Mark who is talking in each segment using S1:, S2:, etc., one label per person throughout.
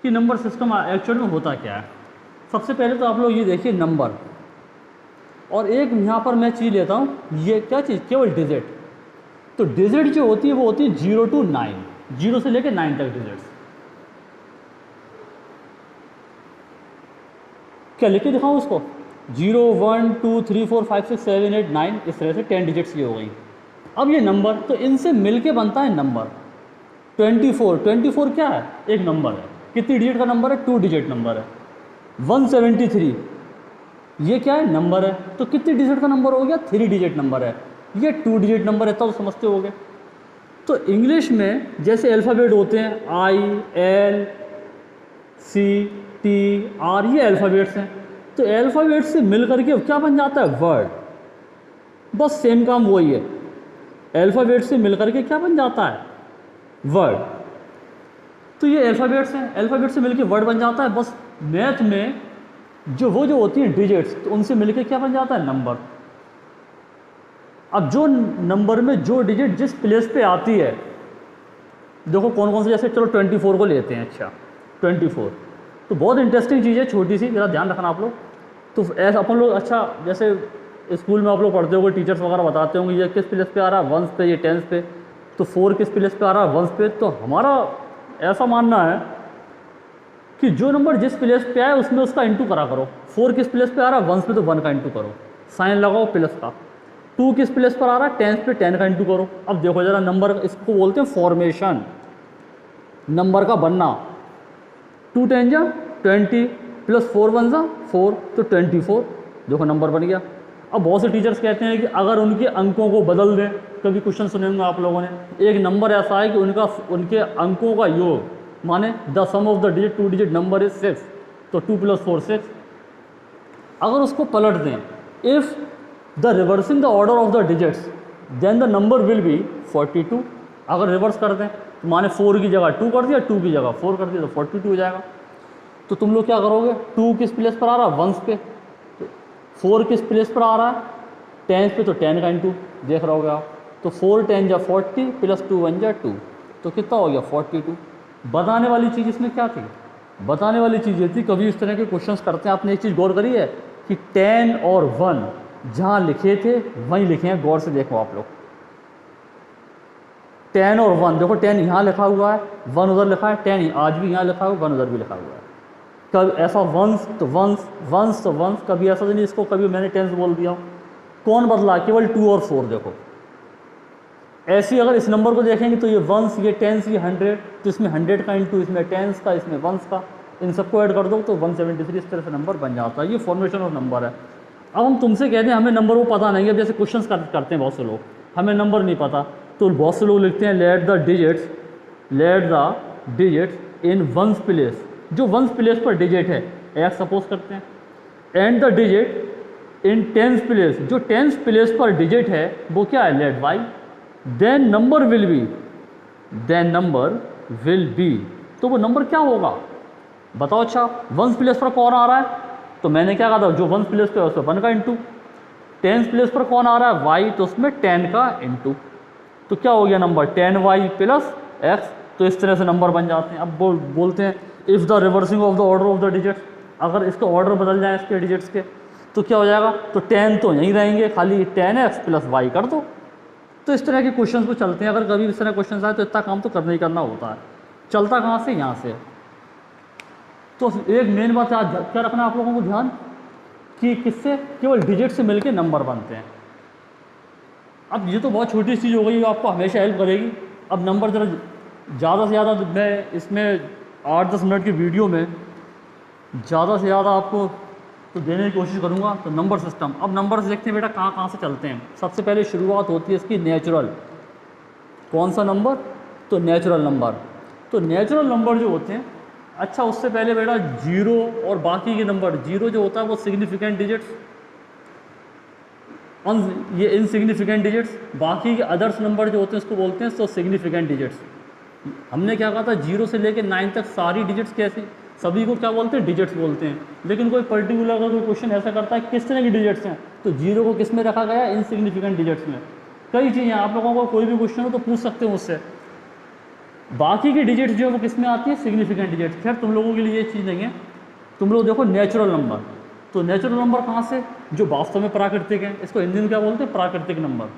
S1: कि number system actual में होता क्या है। सबसे पहले तो आप लोग ये देखिए नंबर, और एक यहाँ पर मैं चीज़ लेता हूँ, ये क्या चीज़, केवल डिजिट। तो डिजिट जो होती है वो होती है 0 to 9, 0 से लेकर 9 तक डिजिट्स। क्या लिख के दिखाऊँ उसको, 0 1 2 3 4 5 6 7 8 9, इस तरह से 10 डिजिट्स की हो गई। अब ये नंबर, तो इनसे मिलके बनता है नंबर। 24 क्या है, एक नंबर है। कितनी डिजिट का नंबर है, 2 डिजिट नंबर है। 173 ये क्या है, नंबर है। तो कितनी डिजिट का नंबर हो गया, 3 डिजिट नंबर है। ये 2 डिजिट नंबर है, तब तो समझते होगे। तो इंग्लिश में जैसे अल्फ़ाबेट होते हैं, ILCTR, ये अल्फ़ाबेट्स हैं। तो अल्फ़ाबेट से मिल करके क्या बन जाता है, वर्ड। बस सेम काम वही है, अल्फ़ाबेट से मिल करके क्या बन जाता है, वर्ड। तो ये अल्फ़ाबेट्स हैं, अल्फ़ाबेट से मिलके वर्ड बन जाता है। बस मैथ में जो होती हैं डिजिट्स, तो उनसे मिलके क्या बन जाता है, नंबर। अब जो नंबर में जो डिजिट जिस प्लेस पे आती है, देखो कौन कौन से, जैसे चलो 24 को लेते हैं। अच्छा 24 तो बहुत इंटरेस्टिंग चीज़ है, छोटी सी, ज़रा ध्यान रखना आप लोग। तो ऐसा अपन लोग, अच्छा जैसे स्कूल में आप लोग पढ़ते होंगे, टीचर्स वगैरह बताते होंगे ये किस प्लेस पे आ रहा है, 1 पे, ये 10 पे। तो 4 किस प्लेस पे आ रहा है, 1 पे। तो हमारा ऐसा मानना है कि जो नंबर जिस प्लेस पे आए उसमें उसका इंटू करा करो। 4 किस प्लेस पे आ रहा है, 1 पे, तो 1 का इंटू करो, साइन लगाओ प्लस का। 2 किस प्लेस पर आ रहा है, 10 पे, 10 का इंटू करो। अब देखो जरा नंबर, इसको बोलते हैं फॉर्मेशन, नंबर का बनना। 2 10 जा 20 प्लस 4 1 जा 4, तो 24, देखो नंबर बन गया। अब बहुत से टीचर्स कहते हैं कि अगर उनके अंकों को बदल दें, कभी क्वेश्चन सुने होंगे आप लोगों ने, एक नंबर ऐसा है कि उनके अंकों का योग, माने the sum of the digit 2 digit number is 6, तो 2 + 4 6। अगर उसको पलट दें, if the reversing the order of the digits then the number will be 42। अगर रिवर्स कर दें तो माने 4 की जगह 2 कर दिया, 2 की जगह 4 कर दिया, तो 42 हो जाएगा। तो तुम लोग क्या करोगे, 2 किस प्लेस पर आ रहा है, 1 पे, तो 4 किस प्लेस पर आ रहा है, 10 पे, तो 10 का इंटू देख रहे होगे आप। तो 4 10 जा 40 प्लस 2 1 जा 2, तो कितना हो गया, 42। बताने वाली चीज़ इसमें क्या थी, बताने वाली चीज़ ये थी, कभी इस तरह के क्वेश्चंस करते हैं, आपने एक चीज़ गौर करी है कि 10 और 1 जहाँ लिखे थे वहीं लिखे हैं, गौर से देखो आप लोग। 10 और 1 देखो, 10 यहाँ लिखा हुआ है, 1 उधर लिखा है, 10 आज भी यहाँ लिखा हुआ है, 1 उधर भी लिखा हुआ है। कब ऐसा वंस तो वंस, कभी ऐसा नहीं इसको कभी मैंने टेंस बोल दिया। कौन बदला, केवल 2 और 4। देखो ऐसे अगर इस नंबर को देखेंगे तो ये वंस, ये टेंस, ये 100, तो इसमें 100 का इंटू, इसमें टेंस का, इसमें वंस का, इन सबको ऐड कर दो तो 173 इस तरह से नंबर बन जाता है। ये फॉर्मेशन ऑफ नंबर है। अब हम तुमसे कहते हैं हमें नंबर वो पता नहीं है, अब जैसे क्वेश्चन करते हैं बहुत से लोग, हमें नंबर नहीं पता, तो बहुत से लोग लिखते हैं let the digits in ones place, जो वंस प्लेस पर डिजिट है, एक्स सपोज करते हैं, and the digit in tens place, जो टेंस प्लेस पर डिजिट है वो क्या है, let y, then number will be, तो वो नंबर क्या होगा बताओ। अच्छा वंस प्लेस पर कौन आ रहा है, तो मैंने क्या कहा था, जो वंस प्लेस पर है उसमें 1 का इंटू, टेंस प्लेस पर कौन आ रहा है, वाई, तो उसमें 10 का इंटू, तो क्या हो गया नंबर 10y प्लस x। तो इस तरह से नंबर बन जाते हैं। अब बोलते हैं if the reversing of the order of the digits, अगर इसका ऑर्डर बदल जाए इसके डिजिट्स के, तो क्या हो जाएगा, तो 10 तो यहीं रहेंगे, खाली 10x प्लस y कर दो। तो इस तरह के क्वेश्चन को चलते हैं। अगर कभी इस तरह क्वेश्चन आए तो इतना काम तो करना ही करना होता है। चलता कहाँ से, यहाँ से। तो एक मेन बात आज क्या रखना आप लोगों को ध्यान, कि किससे, केवल डिजिट से मिलके नंबर बनते हैं। अब ये तो बहुत छोटी चीज़ हो गई, आपको हमेशा हेल्प करेगी। अब नंबर जरा ज़्यादा से ज़्यादा, मैं इसमें 8-10 मिनट की वीडियो में ज़्यादा से ज़्यादा आपको तो देने की कोशिश करूँगा। तो नंबर सिस्टम, अब नंबर से देखते हैं बेटा कहाँ कहाँ से चलते हैं। सबसे पहले शुरुआत होती है इसकी नेचुरल। कौन सा नंबर, तो नेचुरल नंबर। तो नेचुरल नंबर जो होते हैं, अच्छा उससे पहले बेटा जीरो और बाकी के नंबर, जीरो जो होता है वो सिग्निफिकेंट डिजिट्स, ये इनसिग्निफिकेंट डिजिट्स, बाकी के अदर्स नंबर जो होते हैं उसको बोलते हैं तो सिग्निफिकेंट डिजिट्स। हमने क्या कहा था, 0 से लेकर 9 तक सारी डिजिट्स कैसी, सभी को क्या बोलते हैं, डिजिट्स बोलते हैं। लेकिन कोई पर्टिकुलर अगर कोई क्वेश्चन ऐसा करता है किस तरह की डिजिट्स हैं, तो 0 को किस में रखा गया, इनसिग्निफिकेंट डिजिट्स में। कई चीज़ें आप लोगों को कोई भी क्वेश्चन हो तो पूछ सकते हो मुझसे बाकी की डिजिट जो है वो किस में आती है, सिग्निफिकेंट डिजिट। खैर तुम लोगों के लिए ये चीज़ नहीं है, तुम लोग देखो नेचुरल नंबर, तो नेचुरल नंबर कहाँ से, जो वास्तव में प्राकृतिक है, इसको हिंदी में क्या बोलते हैं, प्राकृतिक नंबर।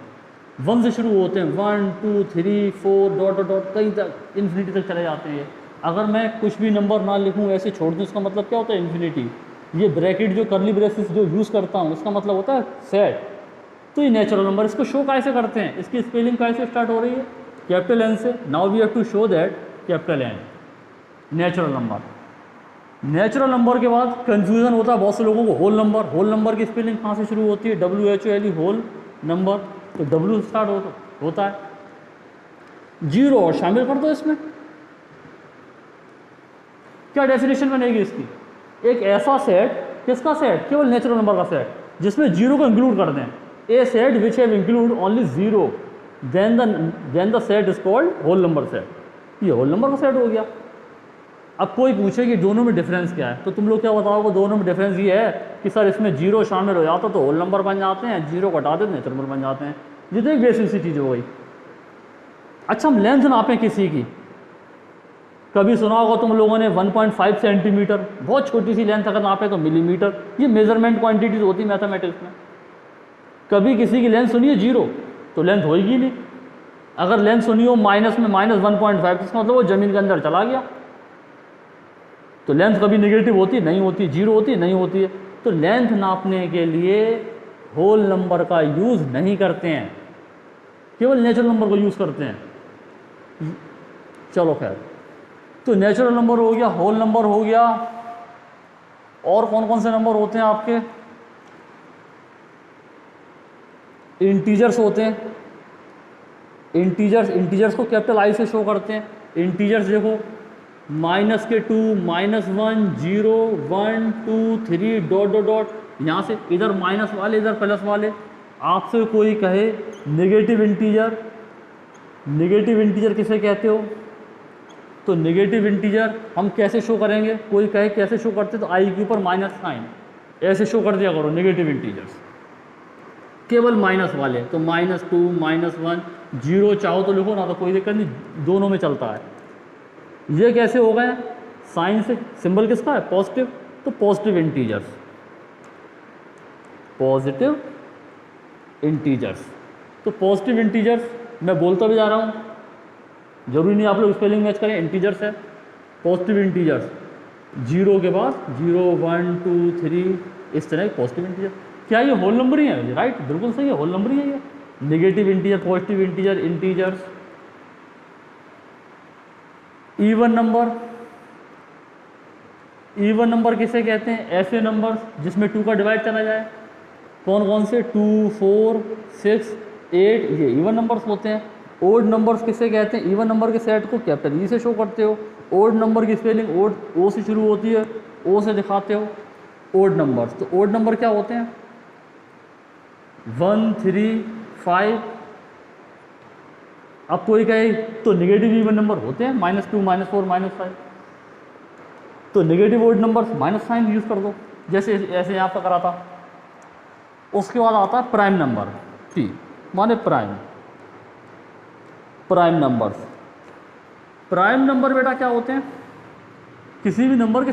S1: 1 से शुरू होते हैं, 1 2 3 4 डॉट डॉट डॉट कहीं तक इन्फिनिटी तक चले जाते हैं ये। अगर मैं कुछ भी नंबर ना लिखूँ ऐसे छोड़ दूँ, इसका मतलब क्या होता है, इन्फिनिटी। ये ब्रैकेट जो कर्ली ब्रेसेस जो यूज़ करता हूँ इसका मतलब होता है सेट। तो ये नेचुरल नंबर, इसको शो कैसे करते हैं, इसकी स्पेलिंग कैसे स्टार्ट हो रही है, कैपिटल एन से। Now we have to show that capital N, natural number. Natural number के बाद कन्फ्यूज़न होता है बहुत से लोगों को, होल नंबर। होल नंबर की स्पेलिंग कहाँ से शुरू होती है, WHOLE, होल नंबर, तो W स्टार्ट होता है। जीरो और शामिल कर दो इसमें। क्या डेफिनेशन बनेगी इसकी, एक ऐसा सेट, किसका सेट, केवल नेचुरल नंबर का सेट, जिसमें जीरो को इंक्लूड कर दें। A set which have include only zero, then the set is called whole number set. ये होल नंबर का सेट हो गया। अब कोई पूछे कि दोनों में डिफरेंस क्या है, तो तुम लोग क्या बताओगे, दोनों में डिफरेंस ये है कि सर इसमें जीरो शामिल हो जाता तो होल नंबर बन जाते हैं, जीरो को हटा देते नेचुरल नंबर बन जाते हैं। ये तो एक बेसिक सी चीज़ हो गई। अच्छा हम लेंथ नापें किसी की, कभी सुना होगा तुम लोगों ने 1.5 सेंटीमीटर, बहुत छोटी सी लेंथ अगर नापे तो मिलीमीटर। ये मेजरमेंट क्वांटिटीज होती है मैथमेटिक्स में। कभी किसी की लेंथ सुनिए जीरो, तो लेंथ होएगी नहीं। अगर लेंथ सुनी हो माइनस में -1.5, इसका मतलब वो ज़मीन के अंदर चला गया। तो लेंथ कभी नेगेटिव होती नहीं होती, जीरो होती नहीं होती है। तो लेंथ नापने के लिए होल नंबर का यूज़ नहीं करते हैं, केवल नेचुरल नंबर को यूज़ करते हैं। चलो खैर, तो नेचुरल नंबर हो गया, होल नंबर हो गया, और कौन कौन से नंबर होते हैं आपके, इंटीजर्स होते हैं। इंटीजर्स को कैपिटल आई से शो करते हैं। इंटीजर्स देखो, माइनस के 2, -1, 0, 1 2 3 डॉट डॉट डॉट, यहाँ से इधर माइनस वाले इधर प्लस वाले। आपसे कोई कहे नेगेटिव इंटीजर, नेगेटिव इंटीजर किसे कहते हो, तो नेगेटिव इंटीजर हम कैसे शो करेंगे, कोई कहे कैसे शो करते, तो आई के ऊपर माइनस साइन ऐसे शो कर दिया करो नेगेटिव इंटीजर्स, केवल माइनस वाले। तो -2, -1, 0 चाहो तो लिखो ना, तो कोई दिक्कत नहीं, दोनों में चलता है। ये कैसे हो गए, साइन से, सिंबल किसका है, पॉजिटिव, तो पॉजिटिव इंटीजर्स, पॉजिटिव इंटीजर्स। तो पॉजिटिव इंटीजर्स मैं बोलता भी जा रहा हूँ, जरूरी नहीं आप लोग स्पेलिंग मैच करें, इंटीजर्स है पॉजिटिव इंटीजर्स। 0 के बाद 0 1 2 3 इस तरह पॉजिटिव इंटीजर। क्या ये होल नंबर ही है, राइट, बिल्कुल सही है, होल नंबर ही है ये। Negative integer, positive integer, integers. Even number, even number किसे कहते हैं, ऐसे नंबर जिसमें 2 का डिवाइड चला जाए। कौन कौन से, 2 4 6 8, ये इवन नंबर्स होते हैं। ओड नंबर्स किसे कहते हैं, इवन नंबर के सेट को कैपिटल ई से शो करते हो। ओड नंबर की स्पेलिंग ओड, ओ से शुरू होती है, ओ से दिखाते हो ओड नंबर्स। तो ओड नंबर क्या होते हैं, 1 3 5। अब कोई कहे तो नेगेटिव इवन नंबर होते हैं, -2 -4 -5। तो negative odd numbers minus sign use कर दो, जैसे ऐसे यहाँ पर करा था। उसके बाद आता है प्राइम नंबर, पी माने prime, prime numbers. Prime number बेटा क्या होते हैं, किसी भी नंबर के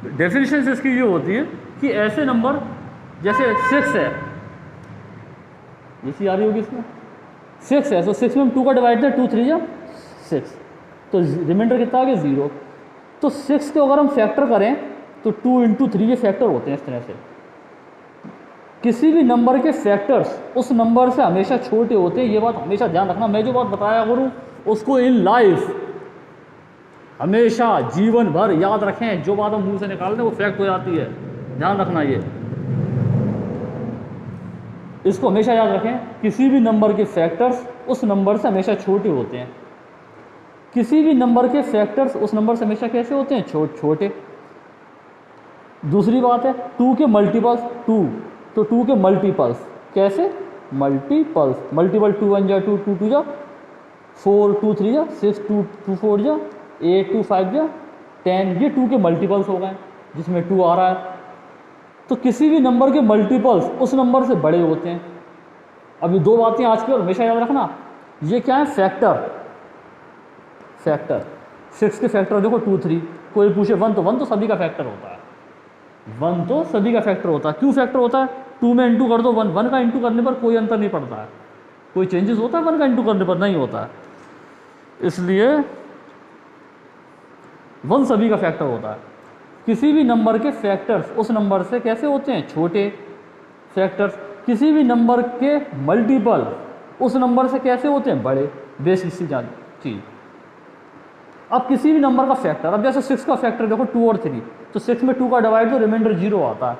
S1: डेफिनेशन इसकी ये होती है कि ऐसे नंबर, जैसे 6 है, ये सी आ रही होगी इसमें, 6 है, तो 6 में हम 2 का डिवाइड है, 2 3 या 6, तो रिमाइंडर कितना आ गया 0। तो 6 को अगर हम फैक्टर करें तो 2 × 3 ये फैक्टर होते हैं इस तरह से। किसी भी नंबर के फैक्टर्स उस नंबर से हमेशा छोटे होते हैं, ये बात हमेशा ध्यान रखना। मैं जो बात बताया करूँ उसको इन लाइफ हमेशा जीवन भर याद रखें, जो बात हम मुंह से निकालते हैं वो फैक्ट हो जाती है, ध्यान रखना ये, इसको हमेशा याद रखें। किसी भी नंबर के फैक्टर्स उस नंबर से हमेशा छोटे होते हैं। किसी भी नंबर के फैक्टर्स उस नंबर से हमेशा कैसे होते हैं, छोटे। दूसरी बात है 2 के मल्टीपल्स, 2, तो 2 के मल्टीपल्स कैसे, मल्टीपल्स, मल्टीपल 2 1 जा 2, 2 2 जा 4, 2 3 जा 6, 2 4 जा 8, 2 5 जा 10, ये 2 के मल्टीपल्स हो गए जिसमें 2 आ रहा है। तो किसी भी नंबर के मल्टीपल्स उस नंबर से बड़े होते हैं। अभी 2 बातें आज की और हमेशा याद रखना, ये क्या है, फैक्टर, फैक्टर। 6 के फैक्टर देखो 2 3, कोई पूछे 1 तो 1 तो सभी का फैक्टर होता है, 1 तो सभी का फैक्टर होता है। क्यों फैक्टर होता है? 2 में इंटू कर दो 1, 1 का इंटू करने पर कोई अंतर नहीं पड़ता है, कोई चेंजेस होता है 1 का इंटू करने पर? नहीं होता है, इसलिए 1 सभी का फैक्टर होता है। किसी भी नंबर के फैक्टर्स उस नंबर से कैसे होते हैं? छोटे फैक्टर्स। किसी भी नंबर के मल्टीपल उस नंबर से कैसे होते हैं? बड़े। बेसिक सी जान चीज़। अब किसी भी नंबर का फैक्टर, अब जैसे 6 का फैक्टर देखो 2 और 3, तो 6 में 2 का डिवाइड तो रिमाइंडर 0 आता है।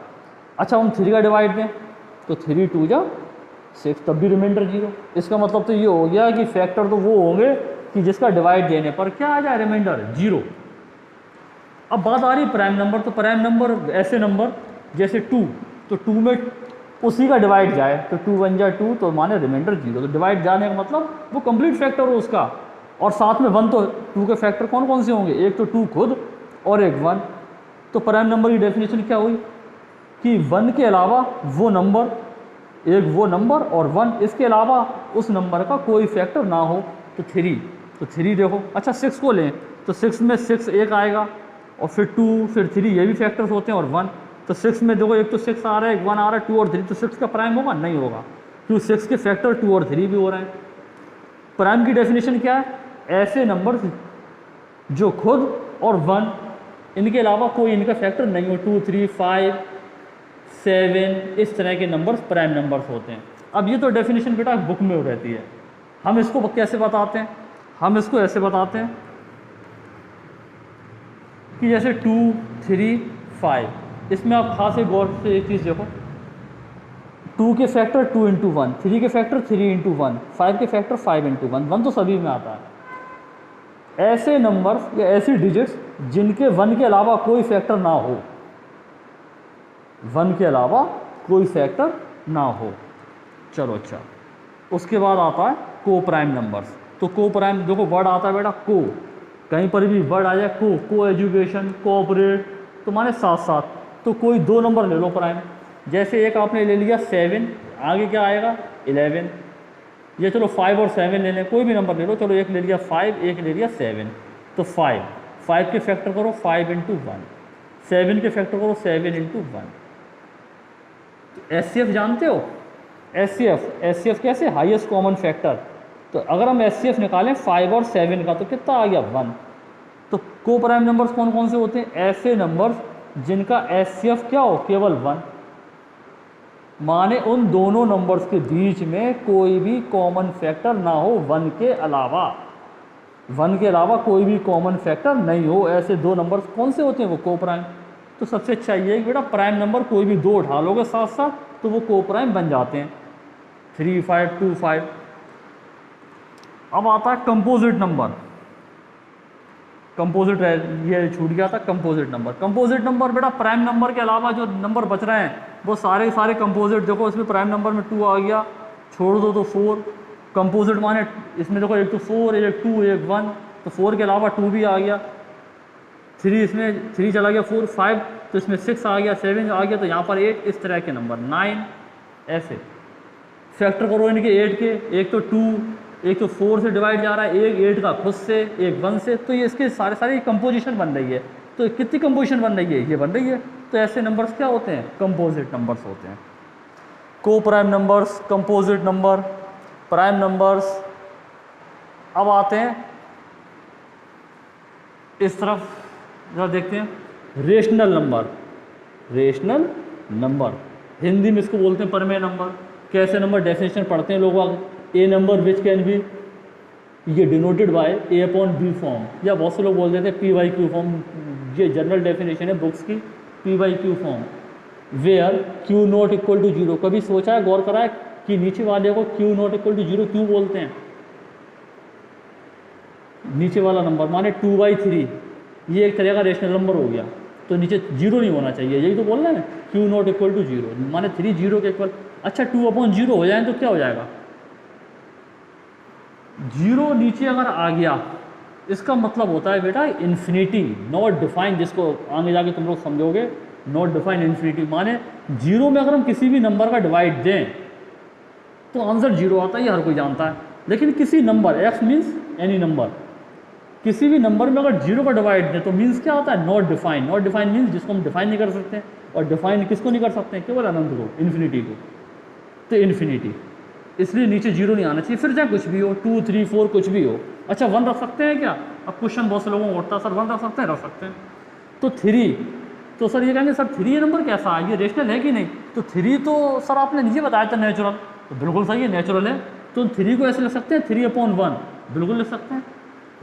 S1: अच्छा हम 3 का डिवाइड दें तो 3 2 जा 6, तब भी रिमाइंडर 0। इसका मतलब तो ये हो गया कि फैक्टर तो वो होंगे कि जिसका डिवाइड देने पर क्या आ जाए? रिमाइंडर 0। अब बात आ रही प्राइम नंबर, तो प्राइम नंबर ऐसे नंबर जैसे 2, तो 2 में उसी का डिवाइड जाए तो 2 1 जा 2, तो माने रिमाइंडर 0। तो डिवाइड जाने का मतलब वो कंप्लीट फैक्टर हो उसका, और साथ में 1। तो 2 के फैक्टर कौन कौन से होंगे? एक तो 2 खुद और एक 1। तो प्राइम नंबर की डेफिनेशन क्या हुई कि 1 के अलावा वो नंबर, एक वो नंबर और 1, इसके अलावा उस नंबर का कोई फैक्टर ना हो। तो 3, तो 3 देखो। अच्छा 6 को लें तो 6 में 6 एक आएगा और फिर 2 फिर 3, ये भी फैक्टर्स होते हैं, और 1। तो 6 में देखो एक तो 6 आ रहा है, एक 1 आ रहा है, 2 और 3, तो 6 का प्राइम होगा? नहीं होगा, क्यों? 6 के फैक्टर 2 और 3 भी हो रहे हैं। प्राइम की डेफिनेशन क्या है? ऐसे नंबर जो खुद और 1 इनके अलावा कोई इनका फैक्टर नहीं हो, 2 3 5 7 इस तरह के नंबर्स प्राइम नंबर्स होते हैं। अब ये तो डेफिनेशन बेटा बुक में रहती है, हम इसको कैसे बताते हैं? हम इसको ऐसे बताते हैं कि जैसे 2 3 5, इसमें आप खास एक गौर से एक चीज़ देखो, 2 के फैक्टर 2 इंटू 1, 3 के फैक्टर 3 इंटू 1, 5 के फैक्टर 5 इंटू 1, 1 तो सभी में आता है। ऐसे नंबर्स या ऐसी डिजिट्स जिनके 1 के अलावा कोई फैक्टर ना हो, 1 के अलावा कोई फैक्टर ना हो। चलो अच्छा, उसके बाद आता है को प्राइम नंबर्स। तो को प्राइम देखो वर्ड आता है बेटा को, कहीं पर भी वर्ड आ जाए को एजुकेशन, कोऑपरेट, तो माने साथ साथ। तो कोई 2 नंबर ले लो प्राइम, जैसे एक आपने ले लिया 7, आगे क्या आएगा? 11। ये चलो 5 और 7 ले लें, कोई भी नंबर ले लो, चलो एक ले लिया 5, एक ले लिया 7। तो 5 के फैक्टर करो 5 इंटू 1, 7 के फैक्टर करो 7 इंटू 1। एचसीएफ जानते हो? एचसीएफ कैसे? Highest common factor. तो अगर हम एचसीएफ निकालें 5 और 7 का तो कितना आ गया? 1। तो को प्राइम नंबर्स कौन कौन से होते हैं? ऐसे नंबर्स जिनका एचसीएफ क्या हो? केवल 1, माने उन दोनों नंबर्स के बीच में कोई भी कॉमन फैक्टर ना हो 1 के अलावा, 1 के अलावा कोई भी कॉमन फैक्टर नहीं हो। ऐसे 2 नंबर्स कौन से होते हैं? वो को प्राइम। तो सबसे अच्छा ये है कि बेटा प्राइम नंबर कोई भी 2 उठा लोगे साथ साथ तो वो को प्राइम बन जाते हैं, 3 5 2 5। अब आता है कंपोजिट नंबर। कंपोजिट ये छूट गया था, कंपोजिट नंबर। कंपोजिट नंबर बेटा प्राइम नंबर के अलावा जो नंबर बच रहे हैं वो सारे सारे कंपोजिट। देखो इसमें प्राइम नंबर में 2 आ गया, छोड़ दो तो 4। कंपोजिट माने इसमें देखो एक तो 4, एक 2, एक 1, तो 4 के अलावा 2 भी आ गया, 3 इसमें 3 चला गया, 4 5, तो इसमें 6 आ गया, 7 आ गया, तो यहाँ पर 8, इस तरह के नंबर 9। ऐसे फैक्टर करो इनके 8 के, एक तो 2, एक तो 4 से डिवाइड जा रहा है, एक 8 का खुद से, एक 1 से, तो ये इसके सारे सारे कंपोजिशन बन रही है। तो कितनी कंपोजिशन बन रही है? ये बन रही है। तो ऐसे नंबर्स क्या होते हैं? कंपोजिट नंबर्स होते हैं। को prime numbers, composite number, prime numbers. अब आते हैं इस तरफ, जरा देखते हैं rational number. Rational number Hindi में इसको बोलते हैं परमेय नंबर। कैसे नंबर? डेफिनेशन पढ़ते हैं लोग, a number which can be, ये denoted by a upon b form, या बहुत से लोग बोल देते हैं पी बाई क्यू फॉर्म। ये जनरल डेफिनेशन है बुक्स की, p by q form, where Q not equal to 0। कभी सोचा है, गौर करा है कि नीचे वाले को क्यू नॉट इक्वल टू 0 क्यों बोलते हैं? नीचे वाला नंबर माने 2/3, ये एक तरह का रेशनल नंबर हो गया, तो नीचे 0 नहीं होना चाहिए, यही तो बोलना है ना, क्यू नॉट इक्वल टू 0 माने 3 0 के इक्वल। अच्छा 2/0 हो जाए तो क्या हो जाएगा? 0 नीचे अगर आ गया इसका मतलब होता है बेटा इन्फिनिटी, नॉट डिफाइन, जिसको आगे जाके तुम लोग समझोगे। नॉट डिफाइन इन्फिनिटी माने 0 में अगर हम किसी भी नंबर का डिवाइड दें तो आंसर 0 आता है, ये हर कोई जानता है। लेकिन किसी number, x means any number, किसी भी नंबर में अगर जीरो का डिवाइड दें तो मीन्स क्या होता है, not define. Not define means जिसको हम डिफाइन नहीं कर सकते, और डिफाइन किसको नहीं कर सकते, केवल अनंत को, इन्फिनिटी को। तो इन्फिनिटी, इसलिए नीचे जीरो नहीं आना चाहिए, फिर चाहे कुछ भी हो, 2 3 4 कुछ भी हो। अच्छा 1 रख सकते हैं क्या? अब क्वेश्चन बहुत से लोगों को उठता है, सर 1 रख सकते हैं? रख सकते हैं। तो 3, तो सर ये कहेंगे सर 3 ये नंबर कैसा है, ये रेशनल है कि नहीं? तो 3 तो सर आपने नीचे बताया था नेचुरल, तो बिल्कुल सही है, नेचुरल है। तो 3 को ऐसे लिख सकते हैं 3/1, बिल्कुल लिख सकते हैं।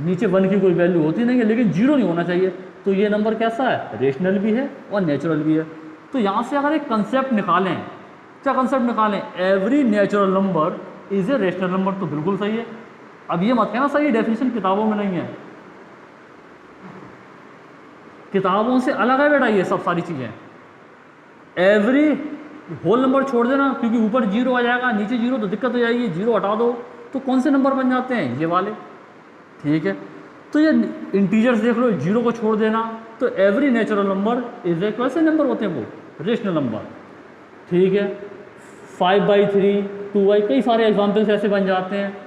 S1: नीचे 1 की कोई वैल्यू होती नहीं है, लेकिन जीरो नहीं होना चाहिए। तो ये नंबर कैसा है, रेशनल भी है और नेचुरल भी है। तो यहाँ से अगर एक कंसेप्ट निकालें, क्या कंसेप्ट निकालें, every natural number is a rational number, तो बिल्कुल सही है। अब ये मत कहना सर ये डेफिनेशन किताबों में नहीं है, किताबों से अलग है बेटा ये सब सारी चीज़ें। एवरी होल नंबर छोड़ देना, क्योंकि ऊपर जीरो आ जाएगा, नीचे जीरो तो दिक्कत हो जाएगी, जीरो हटा दो तो कौन से नंबर बन जाते हैं, ये वाले, ठीक है। तो ये इंटीजर्स देख लो, जीरो को छोड़ देना, तो every natural number is a, कैसे नंबर होते हैं वो, रेशनल नंबर, ठीक है। 5/3, 2/, कई सारे एग्जाम्पल्स ऐसे बन जाते हैं,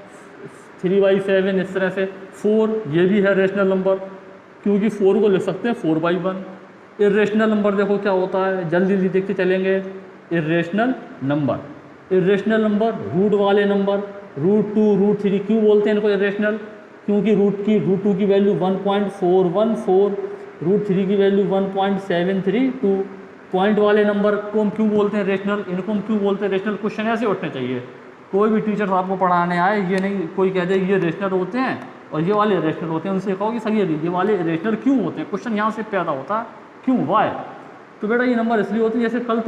S1: 3/7, इस तरह से। 4 ये भी है रेशनल नंबर, क्योंकि 4 को लिख सकते हैं 4/1। इर्रेशनल नंबर देखो क्या होता है, जल्दी जल्दी देखते चलेंगे। Irrational number, irrational number root वाले नंबर, √2, √3, क्यों बोलते हैं इनको इर्रेशनल? क्योंकि √2 की वैल्यू 1.414, √3 की वैल्यू 1.732। पॉइंट वाले नंबर को हम क्यों बोलते हैं रेशनल, इनको हम क्यों बोलते हैं रेशनल? क्वेश्चन ऐसे उठने चाहिए। कोई भी टीचर आपको पढ़ाने आए, ये नहीं कोई कह दे ये रेशनल होते हैं और ये वाले इरेशनल होते हैं, उनसे कहो कि सर ये वाले इरेशनल क्यों होते हैं, क्वेश्चन यहाँ से पैदा होता है, क्यों, वाई? तो बेटा ये नंबर इसलिए होते हैं, जैसे कल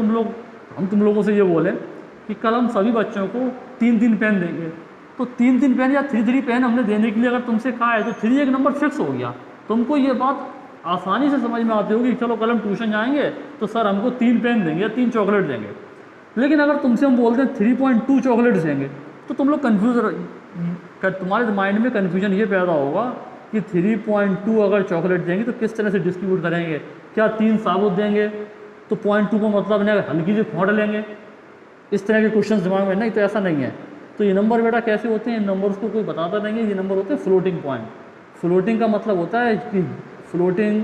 S1: हम तुम लोगों से ये बोले कि कल हम सभी बच्चों को 3 पेन देंगे, तो 3 पेन या 3 पेन हमने देने के लिए अगर तुमसे कहा है तो 3 एक नंबर फिक्स हो गया। तुमको ये बात आसानी से समझ में आती होगी, चलो कल हम ट्यूशन जाएंगे तो सर हमको 3 पेन देंगे या 3 चॉकलेट देंगे। लेकिन अगर तुमसे हम बोलते हैं 3.2 चॉकलेट्स देंगे तो तुम लोग कन्फ्यूज, तुम्हारे माइंड में कन्फ्यूजन ये पैदा होगा कि 3.2 अगर चॉकलेट देंगे तो किस तरह से डिस्ट्रीब्यूट करेंगे, क्या 3 साबुत देंगे तो 0.2 का मतलब नहीं हल्की सी फोड़ लेंगे, इस तरह के क्वेश्चन दिमाग में, नहीं तो ऐसा नहीं है। तो ये नंबर बेटा कैसे होते हैं, नंबर्स को कोई बताता नहीं है, ये नंबर होते हैं फ्लोटिंग पॉइंट। फ्लोटिंग का मतलब होता है कि फ्लोटिंग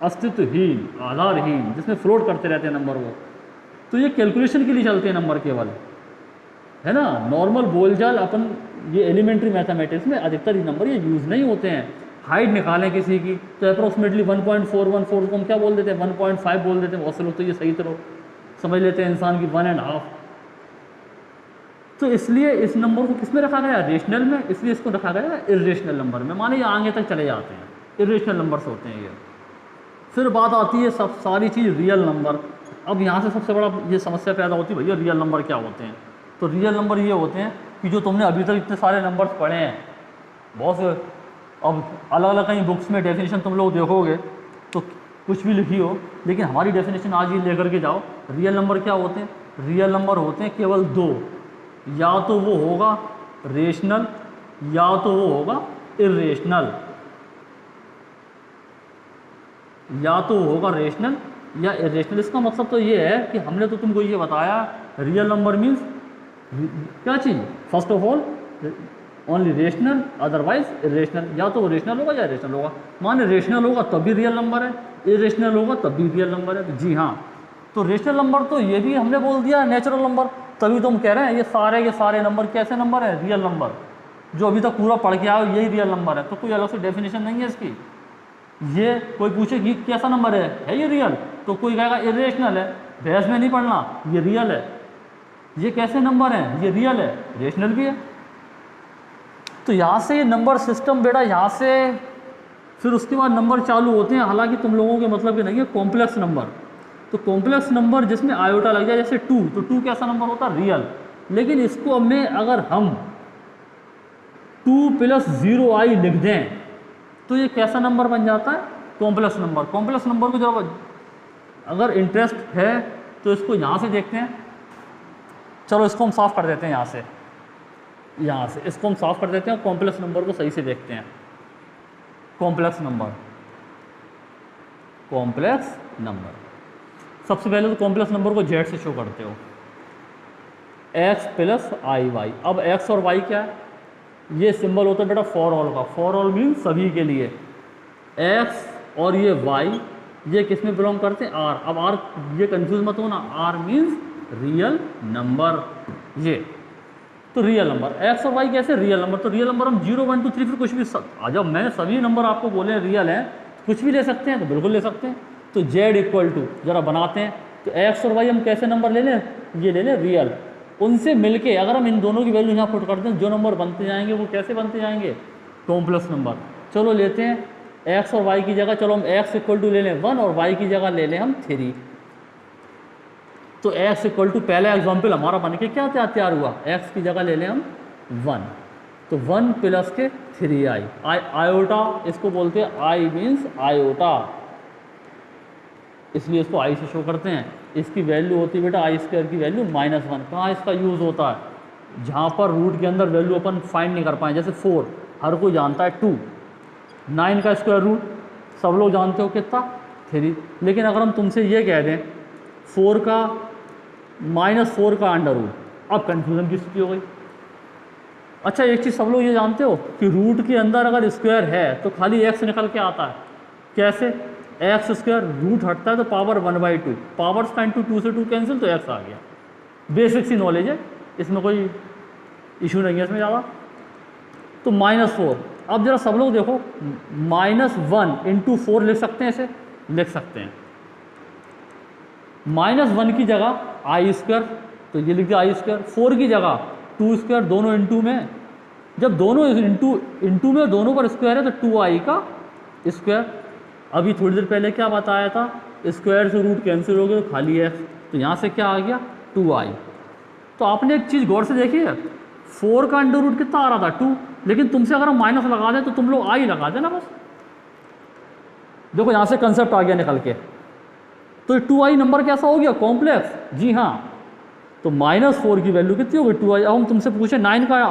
S1: अस्तित्वहीन, आधारहीन, जिसमें फ्लोट करते रहते हैं नंबर वो। तो ये कैलकुलेशन के लिए चलते हैं नंबर केवल, है ना। नॉर्मल बोलचाल अपन ये एलिमेंट्री मैथमेटिक्स में अधिकतर ये नंबर ये यूज़ नहीं होते हैं। हाइट निकालें किसी की तो अप्रॉक्सीमेटली 1.414 को हम क्या बोल देते हैं, 1.5 बोल देते हैं, बहुत से लोग तो ये सही तरह समझ लेते हैं इंसान की 1.5। तो इसलिए इस नंबर को किस में रखा गया, रेशनल में, इसलिए इसको रखा गया इर्रेशनल नंबर में, माने ये आगे तक चले जाते हैं, इर्रेशनल नंबर्स होते हैं ये। फिर बात आती है सब सारी चीज़ रियल नंबर। अब यहाँ से सबसे बड़ा ये समस्या पैदा होती है, भैया रियल नंबर क्या होते हैं। तो रियल नंबर ये होते हैं कि जो तुमने अभी तक इतने सारे नंबर्स पढ़े हैं, बहुत से, अब अलग अलग कहीं बुक्स में डेफिनेशन तुम लोग देखोगे तो कुछ भी लिखी हो, लेकिन हमारी डेफिनेशन आज ये लेकर के जाओ। रियल नंबर क्या होते हैं, रियल नंबर होते हैं केवल 2, या तो वो होगा रेशनल या तो वो होगा इर्रेशनल, या तो वो होगा रेशनल या इर्रेशनल। इसका मतलब तो ये है कि हमने तो तुमको ये बताया रियल नंबर मीन्स क्या चीज़, first of all only rational, otherwise irrational, या तो वो रेशनल होगा या इरेशनल होगा। माने रेशनल होगा तब भी रियल नंबर है, इरेशनल होगा तब भी रियल नंबर है। जी हाँ, तो रेशनल नंबर तो ये भी हमने बोल दिया नेचुरल नंबर, तभी तो हम कह रहे हैं ये सारे नंबर कैसे नंबर है, रियल नंबर। जो अभी तक पूरा पढ़ के आओ यही रियल नंबर है, तो कोई अलग से डेफिनेशन नहीं है इसकी। ये कोई पूछे कि कैसा नंबर है ये रियल, तो कोई कहेगा इरेशनल है, बहस में नहीं पढ़ना, ये रियल है। ये कैसे नंबर हैं, ये रियल है, रेशनल भी है। तो यहाँ से ये नंबर सिस्टम बेटा, यहाँ से फिर उसके बाद नंबर चालू होते हैं। हालांकि तुम लोगों के मतलब के नहीं है कॉम्प्लेक्स नंबर। तो कॉम्प्लेक्स नंबर जिसमें आयोटा लग जाए, जैसे 2, तो 2 कैसा नंबर होता है, रियल। लेकिन इसको में अगर हम 2 + 0i लिख दें तो ये कैसा नंबर बन जाता है, कॉम्प्लेक्स नंबर। कॉम्प्लेक्स नंबर को जब अगर इंटरेस्ट है तो इसको यहाँ से देखते हैं। चलो इसको हम साफ़ कर देते हैं, यहाँ से इसको हम साफ़ कर देते हैं, कॉम्प्लेक्स नंबर को सही से देखते हैं। कॉम्प्लेक्स नंबर, सबसे पहले तो कॉम्प्लेक्स नंबर को जेड से शो करते हो, x + iy। अब x और y क्या है, ये सिंबल होता है बेटा फॉर ऑल का। फॉर ऑल मीन्स सभी के लिए। एक्स और ये वाई ये किस में बिलोंग करते हैं? आर। अब आर ये कंफ्यूज मत होना, आर मीन्स रियल नंबर। ये तो रियल नंबर एक्स और वाई कैसे रियल नंबर? तो रियल नंबर हम 0 1 2 3 फिर कुछ भी जब मैं सभी नंबर आपको बोले रियल हैं कुछ भी ले सकते हैं, तो बिल्कुल ले सकते हैं। तो जेड इक्वल टू जरा बनाते हैं, तो एक्स और वाई हम कैसे नंबर ले लें? ये ले लें रियल। उनसे मिलके अगर हम इन दोनों की वैल्यू यहाँ पुट करते हैं, जो नंबर बनते जाएंगे वो कैसे बनते जाएंगे? Complex number. चलो लेते हैं एक्स और वाई की जगह, चलो हम एक्स इक्वल टू ले लें 1 और वाई की जगह ले लें हम 3। तो x इक्वल टू पहला एग्जाम्पल हमारा बन के क्या तैयार हुआ? x की जगह ले लें हम 1, तो 1 प्लस के 3i। आयोटा इसको बोलते हैं, i मीन्स आयोटा, इसलिए इसको i से शो करते हैं। इसकी वैल्यू होती है बेटा आई स्क्वायर की वैल्यू -1। कहाँ इसका यूज़ होता है? जहाँ पर रूट के अंदर वैल्यू अपन फाइंड नहीं कर पाए, जैसे 4 हर कोई जानता है 2, 9 का स्क्वायर रूट सब लोग जानते हो कितना? 3। लेकिन अगर हम तुमसे ये कह दें 4 का -4 का अंडर रूट, अब कन्फ्यूज़न की स्थिति हो गई। अच्छा एक चीज़ सब लोग ये जानते हो कि रूट के अंदर अगर स्क्वायर है तो खाली x निकल के आता है। कैसे? एक्स स्क्वायर रूट हटता है तो पावर 1/2, पावर का इंटू 2 से 2 कैंसिल, तो x आ गया। बेसिक सी नॉलेज है, इसमें कोई इशू नहीं है इसमें ज़्यादा। तो -4, अब जरा सब लोग देखो -1 इंटू 4 लिख सकते हैं, ऐसे लिख सकते हैं। -1 की जगह आई स्क्वायर, तो ये लिख दिया आई स्क्वायर। 4 की जगह 2 स्क्वायर, दोनों इंटू में, जब दोनों इंटू में दोनों पर स्क्वायर है तो 2i का स्क्वायर। अभी थोड़ी देर पहले क्या बताया था? स्क्वायर से रूट कैंसिल हो गया तो खाली x, तो यहाँ से क्या आ गया? 2i। तो आपने एक चीज़ गौर से देखी है, 4 का अंडर रूट कितना आ रहा था? 2, लेकिन तुमसे अगर हम माइनस लगा दें तो तुम लोग i लगा देना बस। देखो यहाँ से कंसेप्ट आ गया निकल के। तो 2i नंबर कैसा हो गया? कॉम्प्लेक्स। जी हाँ, तो -4 की वैल्यू कितनी होगी? 2i। अब हम तुमसे पूछे 9 का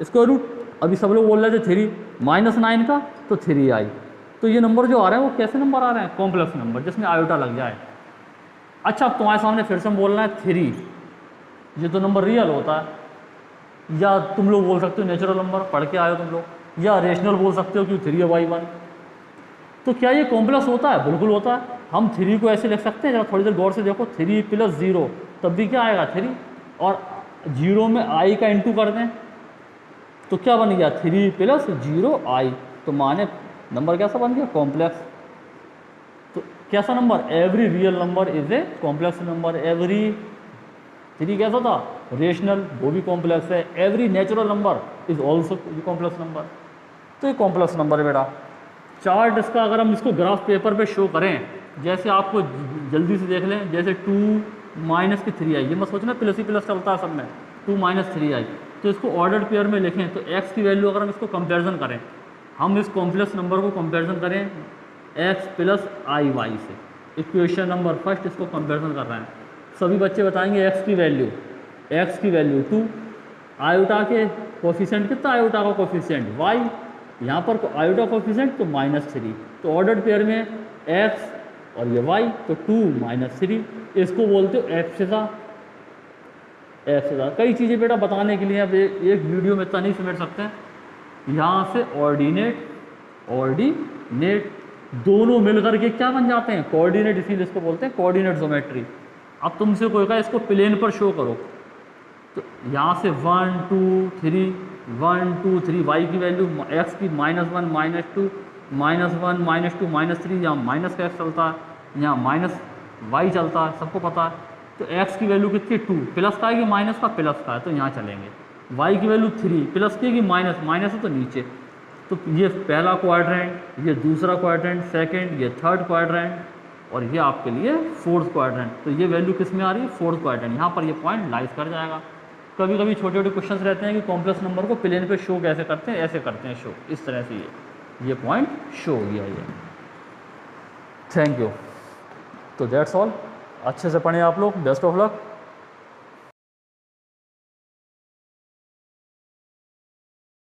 S1: स्क्वायर रूट, अभी सब लोग बोल रहे थे 3, -9 का तो 3i। तो ये नंबर जो आ रहे हैं वो कैसे नंबर आ रहे हैं? कॉम्प्लेक्स नंबर, जिसमें आयोटा लग जाए। अच्छा अब तुम्हारे सामने फिर से हम बोल रहे हैं 3, ये तो नंबर रियल होता है, या तुम लोग बोल सकते हो नेचुरल नंबर, पढ़ के आए हो तुम लोग, या रेशनल बोल सकते हो कि 3/1। तो क्या ये कॉम्प्लेक्स होता है? बिल्कुल होता है। हम 3 को ऐसे लिख सकते हैं, जरा थोड़ी देर गौर से देखो, 3 + 0 तब भी क्या आएगा? 3, और 0 में i का इंटू कर दें तो क्या बन गया? 3 + 0i। तो माने नंबर कैसा बन गया? कॉम्प्लेक्स। तो कैसा number? Every real number is a complex number. Every 3 कैसा था? रेशनल, वो भी कॉम्प्लेक्स है। Every natural number is also complex number. तो ये कॉम्प्लेक्स नंबर है बेटा। चार्ट इसका अगर हम इसको ग्राफ पेपर पे शो करें, जैसे आपको जल्दी से देख लें, जैसे 2 - के 3i, ये मत सोचना प्लस ही प्लस चलता है सब में, 2 - 3i। तो इसको ऑर्डर्ड पेयर में लिखें तो x की वैल्यू अगर हम इसको कंपैरिजन करें, हम इस कॉम्प्लेक्स नंबर को कंपैरिजन करें x + iy से, इक्वेशन नंबर फर्स्ट इसको कंपैरिजन कर रहे हैं। सभी बच्चे बताएंगे x की वैल्यू 2, आयोटा के कोफिशिएंट कितना? आयोटा का कोफिशिएंट y, यहाँ पर आयोटा कोफिशिएंट तो -3। तो ऑर्डर्ड पेयर में x और ये y, तो 2 - 3, इसको बोलते हो एब्सिसा। कई चीज़ें बेटा बताने के लिए अब एक वीडियो में इतना नहीं समझ सकते हैं। यहाँ से ऑर्डिनेट दोनों मिलकर के क्या बन जाते हैं? कोऑर्डिनेट, इसीलिए इसको बोलते हैं कोऑर्डिनेट ज्योमेट्री। अब तुमसे कोई कहा इसको प्लेन पर शो करो, तो यहाँ से 1 2 3 1 2 3 y की वैल्यू x की -1 -2 -1 -2 -3, यहाँ माइनस का x चलता है, यहाँ -y चलता है, सबको पता है। तो x की वैल्यू कितनी? 2, प्लस का है कि माइनस का? प्लस का है, तो यहाँ चलेंगे। y की वैल्यू 3, प्लस की कि माइनस है तो नीचे। तो ये पहला क्वाड्रेंट, ये दूसरा क्वाड्रेंट, सेकंड, ये थर्ड क्वाड्रेंट, और ये आपके लिए फोर्थ क्वाड्रेंट। तो ये वैल्यू किस में आ रही है? Fourth quadrant. यहाँ पर ये पॉइंट लाइज कर जाएगा। कभी कभी छोटे छोटे क्वेश्चंस रहते हैं कि कॉम्प्लेक्स नंबर को प्लेन पे शो कैसे करते हैं? ऐसे करते हैं शो, इस तरह से ये पॉइंट शो हो गया ये। Thank you. तो दैट्स ऑल। अच्छे से पढ़ें आप लोग। Best of luck.